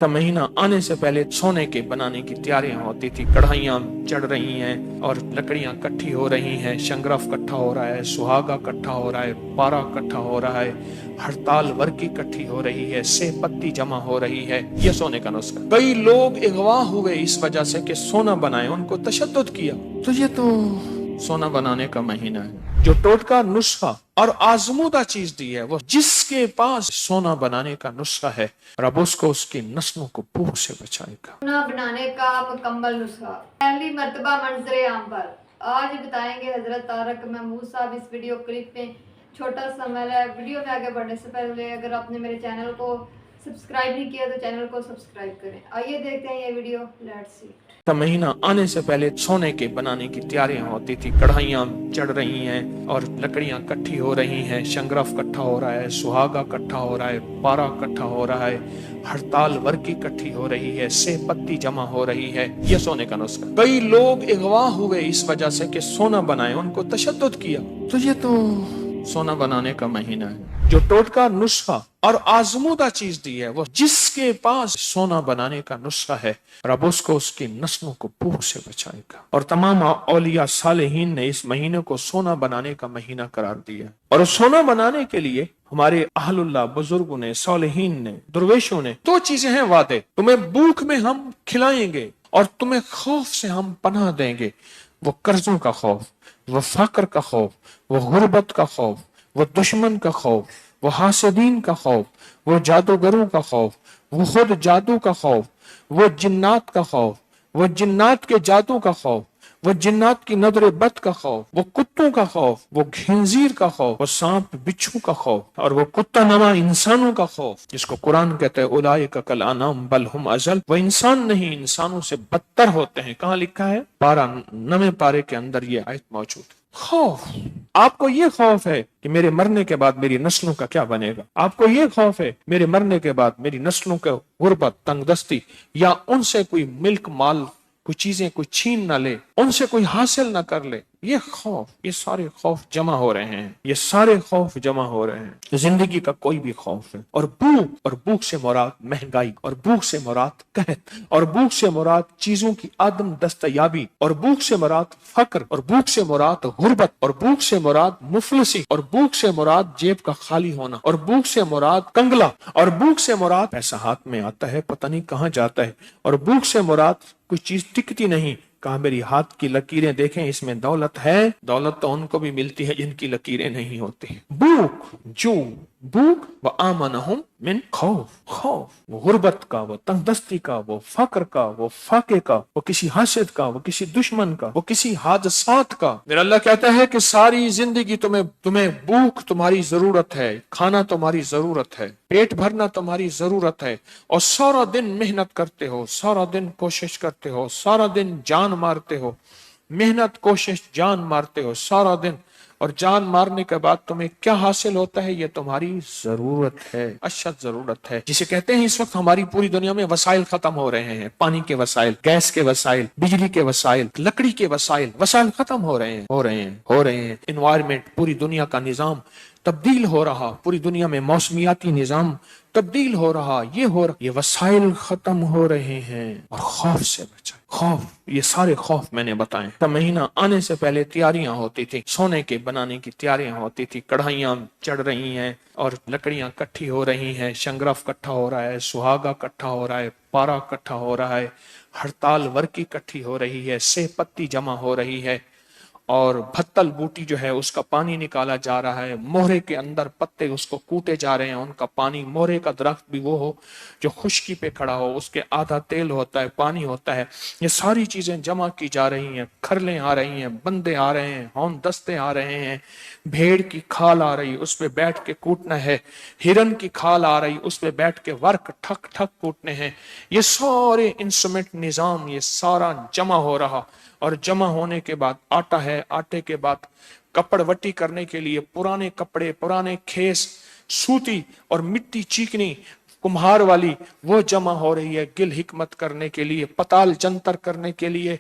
का महीना आने से पहले सोने के बनाने की तैयारियां होती थी। कढ़ाइयां चढ़ रही हैं और लकड़ियां इकट्ठी हो रही हैं, शंगरफ इकट्ठा हो रहा है, सुहागा इकट्ठा हो रहा है, पारा इकट्ठा हो रहा है, हड़ताल वर्की इकट्ठी हो रही है, सेब पत्ती जमा हो रही है। यह सोने का नुस्खा। कई लोग अगवा हुए इस वजह से कि सोना बनाए, उनको तशद्दुद किया। तो ये तो सोना बनाने का महीना है। जो टोटका नुस्खा और आजमूदा चीज दी है, वो जिसके पास सोना बनाने का नुस्खा है, रब उसको उसकी नस्लों को भूख से बचाएगा। सोना बनाने का मुकम्मल नुस्खा। पहली मर्तबा मंजरे आम पर आज बताएंगे हजरत तारक महमूद साहब। इस वीडियो क्लिप में छोटा सा मेरा वीडियो में आगे बढ़ने से पहले अगर आपने मेरे चैनल को सब्सक्राइब नहीं किया तो चैनल को सब्सक्राइब करें। आइए देखते हैं ये वीडियो। Let's see. का महीना आने से पहले सोने के बनाने की तैयारियां होती थी। कढ़ाइयां चढ़ रही हैं और लकड़ियां इकट्ठी हो रही हैं, शंगरफ इकट्ठा हो रहा है, सुहागा इकट्ठा हो रहा है, पारा इकट्ठा हो रहा है, हड़ताल वर्की इकट्ठी हो रही है, सेब पत्ती जमा हो रही है। यह सोने का नुस्खा। कई लोग अगवा हुए इस वजह से कि सोना बनाए, उनको तशद्दुद किया। तो ये तो सोना बनाने का महीना है। जो टोटका नुस्खा और आजमूदा चीज दी है, वो जिसके पास सोना बनाने का नुस्खा है, रब उसको उसकी नस्लों को भूख से बचाएगा। और तमाम औलिया सालेहीन ने इस महीने को सोना बनाने का महीना करार दिया। और सोना बनाने के लिए हमारे अहलुल्लाह बुजुर्गों ने, सालेहीन ने, दुर्वेशों ने दो चीजें हैं वादे। तुम्हें भूख में हम खिलाएंगे और तुम्हें खौफ से हम पनाह देंगे। वो कर्जों का खौफ, वो फक्र का खौफ, वो गुर्बत का खौफ, वो दुश्मन का खौफ, वो हासिदीन का खौफ, वो जादूगरों का खौफ, वो खुद जादू का खौफ, वो जिन्नात का खौफ, वो जिन्नात के जादू का खौफ, वो जिन्नात की नजर बद का खौफ, वो कुत्तों का खौफ, वो खिंजीर का खौफ, वो सांप बिच्छू का खौफ, और वो कुत्ता नमा इंसानों का खौफ, जिसको कुरान कहते हैं उलाइका कल अनाम बल हुम अजल। वो इंसान नहीं, इंसानों से बदतर होते हैं। कहाँ लिखा है? 12वें पारे के अंदर ये आयत मौजूद। खौफ, आपको ये खौफ है कि मेरे मरने के बाद मेरी नस्लों का क्या बनेगा? आपको ये खौफ है मेरे मरने के बाद मेरी नस्लों के गुर्बत, तंगदस्ती, या उनसे कोई मिल्क माल, कोई चीजें कोई छीन ना ले, उनसे कोई हासिल ना कर ले। ये खौफ, ये सारे खौफ जमा हो रहे हैं, ये सारे खौफ जमा हो रहे हैं। जिंदगी का कोई भी खौफ है। और भूख से मुराद महंगाई, और भूख से मुराद कहत, और भूख से मुराद चीजों की आदम दस्तयाबी, और भूख से मुराद फक्र, और भूख से मुराद गुर्बत, और भूख से मुराद मुफलिसी, और भूख से मुराद जेब का खाली होना, और भूख से मुराद कंगला, और भूख से मुराद पैसा हाथ में आता है पता नहीं कहाँ जाता है, और भूख से मुराद कोई चीज टिकती नहीं। कहा मेरी हाथ की लकीरें देखें, इसमें दौलत है। दौलत तो उनको भी मिलती है जिनकी लकीरें नहीं होती। भूख, जो भूख, व आमनहुम मिन खौफ, खौफ वो गुर्बत का, वो तंगदस्ती का, वो फक्र का, वो फाके का, वो किसी हासिद का, वो किसी दुश्मन का, वो किसी हादसात का। मेरा अल्लाह कहता है कि सारी जिंदगी तुम्हें भूख तुम्हारी जरूरत है, खाना तुम्हारी जरूरत है, पेट भरना तुम्हारी जरूरत है, और सारा दिन मेहनत करते हो, सारा दिन कोशिश करते हो, सारा दिन जान मारते हो, मेहनत कोशिश जान मारते हो सारा दिन, और जान मारने के बाद तुम्हें क्या हासिल होता है? ये तुम्हारी जरूरत है, अशद जरूरत है, जिसे कहते हैं इस वक्त हमारी पूरी दुनिया में वसाइल खत्म हो रहे हैं। पानी के वसाइल, गैस के वसाइल, बिजली के वसाइल, लकड़ी के वसाइल खत्म हो रहे हैं। एनवायरमेंट, पूरी दुनिया का निजाम तब्दील हो रहा, पूरी दुनिया में मौसमियाती निजाम तब्दील हो रहा, ये वसाइल खत्म हो रहे हैं। और खौफ से बचाए, खौफ, ये सारे खौफ मैंने बताए। का महीना आने से पहले तैयारियां होती थी, सोने के बनाने की तैयारियां होती थी। कढ़ाइयां चढ़ रही हैं और लकड़ियां इकट्ठी हो रही हैं, शंगरफ इकट्ठा हो रहा है, सुहागा इकट्ठा हो रहा है, पारा इकट्ठा हो रहा है, हड़ताल वर्की इकट्ठी हो रही है, सेब पत्ती जमा हो रही है, और भत्तल बूटी जो है उसका पानी निकाला जा रहा है। मोहरे के अंदर पत्ते उसको कूटे जा रहे हैं, उनका पानी, मोहरे का दरख्त भी वो हो जो खुश्की पे खड़ा हो, उसके आधा तेल होता है, पानी होता है। ये सारी चीजें जमा की जा रही हैं, खरलें आ रही हैं, बंदे आ रहे हैं, हौन दस्ते आ रहे हैं, भेड़ की खाल आ रही, उस पे बैठ के कूटना है, हिरन की खाल आ रही, उस पे बैठ के वर्क ठक ठक कूटने हैं। ये सारे इंस्ट्रूमेंट निजाम, ये सारा जमा हो रहा, और जमा होने के बाद आटा है, आटे के बाद कपड़वटी करने के लिए पुराने कपड़े, पुराने खेस, सूती और मिट्टी चीकनी कुम्हार वाली वो जमा हो रही है गिल हिकमत करने के लिए, पताल जंतर करने के लिए।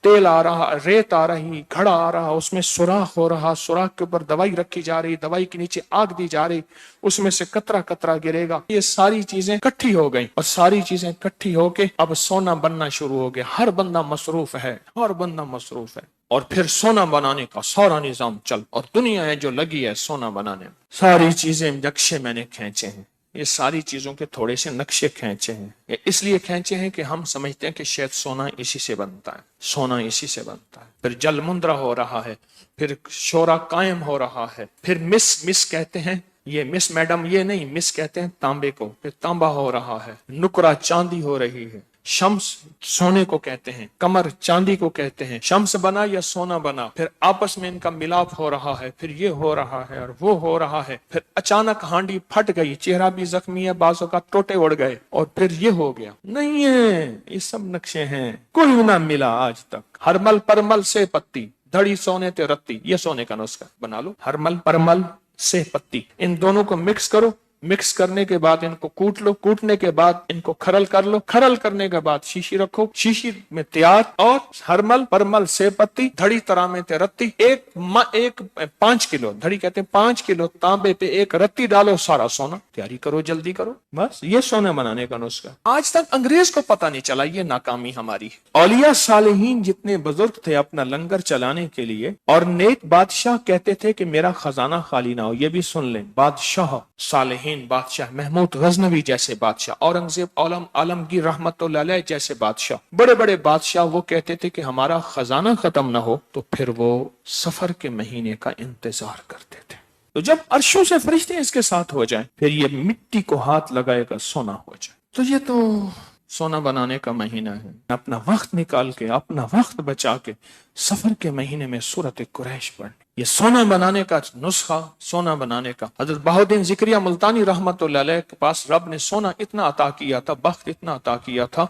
तेल आ रहा, रेत आ रही, घड़ा आ रहा, उसमें सुराख हो रहा, सुराख के ऊपर दवाई रखी जा रही, दवाई के नीचे आग दी जा रही, उसमें से कतरा कतरा गिरेगा। ये सारी चीजें इकट्ठी हो गई और सारी चीजें इकट्ठी होके अब सोना बनना शुरू हो गया। हर बंदा मसरूफ है, हर बंदा मसरूफ है। और फिर सोना बनाने का सारा निजाम चल, और दुनिया है जो लगी है सोना बनाने में। सारी चीजें नक्शे मैंने खींचे हैं, ये सारी चीजों के थोड़े से नक्शे खींचे हैं। ये इसलिए खींचे हैं कि हम समझते हैं कि शायद सोना इसी से बनता है, सोना इसी से बनता है। फिर जल मुंद्रा हो रहा है, फिर शोरा कायम हो रहा है, फिर मिस कहते हैं, ये मिस मैडम ये नहीं, मिस कहते हैं तांबे को, फिर तांबा हो रहा है, नुकरा चांदी हो रही है, शम्स सोने को कहते हैं, कमर चांदी को कहते हैं। शम्स बना या सोना बना, फिर आपस में इनका मिलाप हो रहा है, फिर ये हो रहा है और वो हो रहा है। फिर अचानक हांडी फट गई, चेहरा भी जख्मी है, बाजों का टोटे उड़ गए, और फिर ये हो गया। नहीं है, ये सब नक्शे हैं, कोई ना मिला आज तक। हरमल परमल से पत्ती, धड़ी सोने ते रत्ती, ये सोने का नुस्खा बना लो। हरमल परमल से पत्ती, इन दोनों को मिक्स करो, मिक्स करने के बाद इनको कूट लो, कूटने के बाद इनको खरल कर लो, खरल करने के बाद शीशी रखो, शीशी में तैयार। और हरमल परमल से पत्ती, धड़ी तरा में ते रत्ती, एक 5 किलो, धड़ी कहते हैं 5 किलो तांबे पे एक रत्ती डालो, सारा सोना। तैयारी करो, जल्दी करो, बस ये सोना बनाने का नुस्खा। आज तक अंग्रेज को पता नहीं चला, ये नाकामी हमारी है। औलिया सालेहीन जितने बुजुर्ग थे अपना लंगर चलाने के लिए, और नेक बादशाह कहते थे कि मेरा खजाना खाली ना हो। ये भी सुन लें, बादशाह सालेहीन बादशाह, महमूद गजनवी जैसे बादशाह, औरंगजेब आलमगीर रहमतुल्लाह अलैह जैसे बादशाह, बड़े बड़े बादशाह, वो कहते थे कि हमारा खजाना खत्म ना हो तो फिर वो सफर के महीने का इंतजार करते थे। तो जब अर्शों से फरिश्ते इसके साथ हो जाए, फिर ये मिट्टी को हाथ लगाएगा, सोना हो जाए। तो ये तो सोना बनाने का महीना है। अपना वक्त निकाल के, अपना वक्त बचा के सफर के महीने में सूरत कुरैश पढ़, ये सोना बनाने का नुस्खा, सोना बनाने का। हजरत बहाउद्दीन ज़िक्रिया मुल्तानी रहमतुल्लाह अलैह के पास रब ने सोना इतना अता किया था, बख्त इतना अता किया था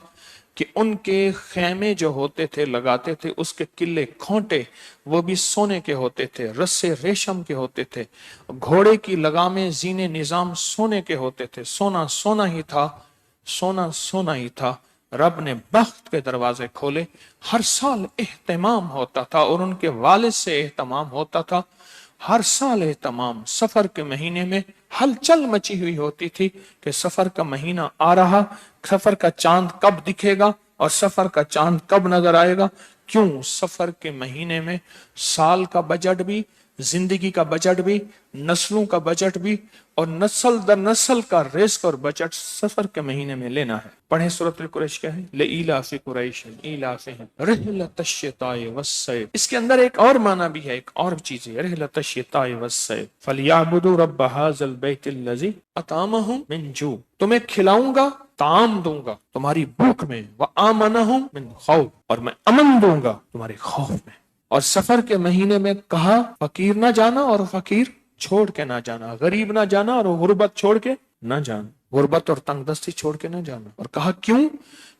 कि उनके खेमे जो होते थे, लगाते थे, उसके किले खोंटे वो भी सोने के होते थे, रस्से रेशम के होते थे, घोड़े की लगामें जीने निजाम सोने के होते थे। सोना सोना ही था, सोना सोना ही था। रब ने बख्त के दरवाजे खोले, हर साल एहतमाम होता था, और उनके वालिद से एहतमाम होता था। हर साल एहतमाम, सफर के महीने में हलचल मची हुई होती थी कि सफर का महीना आ रहा, सफर का चांद कब दिखेगा और सफर का चांद कब नजर आएगा। क्यों? सफर के महीने में साल का बजट भी, जिंदगी का बजट भी, नस्लों का बजट भी, और नस्ल दर नस्ल का रिस्क और बजट सफर के महीने में लेना है। पढ़े सूरत कुरैश क्या है, लईलाफि कुरैश ईलाफिहिम रिहलतश शिताए वस्सैफ। इसके अंदर एक और माना भी है, एक और चीज है, रिहलतश शिताए वस्सैफ फलियअबुदू रब्ब हाज़ल बैतिल्लज़ी अतामहुम मिन जू। तुम्हें खिलाऊंगा, ताम दूंगा तुम्हारी भूख में, व आमनहुम मिन खौफ, और मैं अमन दूंगा तुम्हारे खौफ में। और सफर के महीने में कहा फकीर ना जाना और फकीर छोड़ के ना जाना, गरीब ना जाना और गुर्बत छोड़ के ना जाना, गुर्बत और तंगदस्ती छोड़ के ना जाना। और कहा क्यों?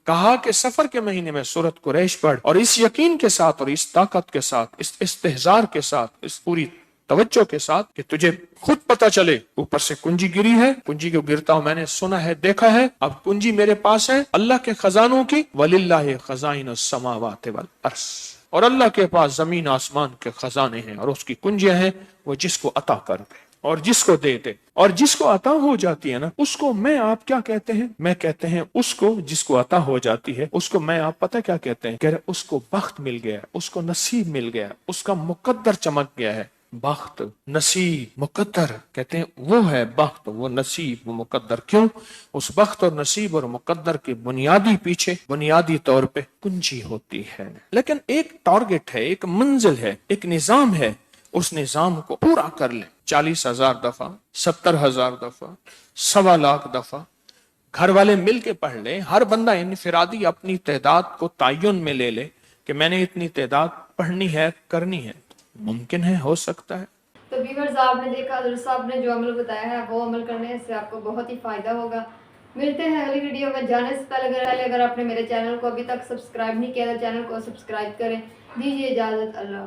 कहा कि सफर के महीने में सूरत कुरैश पढ़, और इस यकीन के साथ और इस ताकत के साथ, इस इस्तेहजार के साथ, इस पूरी तवज्जो के साथ कि तुझे खुद पता चले ऊपर से कुंजी गिरी है, कुंजी को गिरता हूं मैंने सुना है, देखा है, अब कुंजी मेरे पास है अल्लाह के खजानों की। वलिल्लाहि खजाइनुस समावाति वल अर्श, और अल्लाह के पास जमीन आसमान के खजाने हैं, और उसकी कुंजियां हैं, वो जिसको अता कर दे और जिसको दे दे। और जिसको अता हो जाती है ना, उसको मैं आप क्या कहते हैं? मैं कहते हैं उसको जिसको अता हो जाती है, उसको मैं आप पता क्या कहते हैं? कह रहे उसको बख्त मिल गया, उसको नसीब मिल गया, उसका मुकद्दर चमक गया है। बख्त, नसीब, मुकद्दर कहते हैं वो है बख्त, वो नसीब, वो मुकद्दर। क्यों? उस बख्त और नसीब और मुकद्दर के बुनियादी पीछे, बुनियादी तौर पे कुंजी होती है। लेकिन एक टारगेट है, एक मंजिल है, एक निजाम है। उस निजाम को पूरा कर ले। 40,000 दफा, 70,000 दफा, 1.25 लाख दफा घर वाले मिल के पढ़ ले। हर बंदा इनफिरादी अपनी तादाद को तायुन में ले ले कि मैंने इतनी तादाद पढ़नी है, करनी है। मुमकिन है, हो सकता है। तो व्यूअर्स, आपने देखा हज़रत साहब ने जो अमल बताया है, वो अमल करने से आपको बहुत ही फायदा होगा। मिलते हैं अगली वीडियो में। जाने से पहले अगर आपने मेरे चैनल को अभी तक सब्सक्राइब नहीं किया तो चैनल को सब्सक्राइब करें। दीजिए इजाजत, अल्लाह।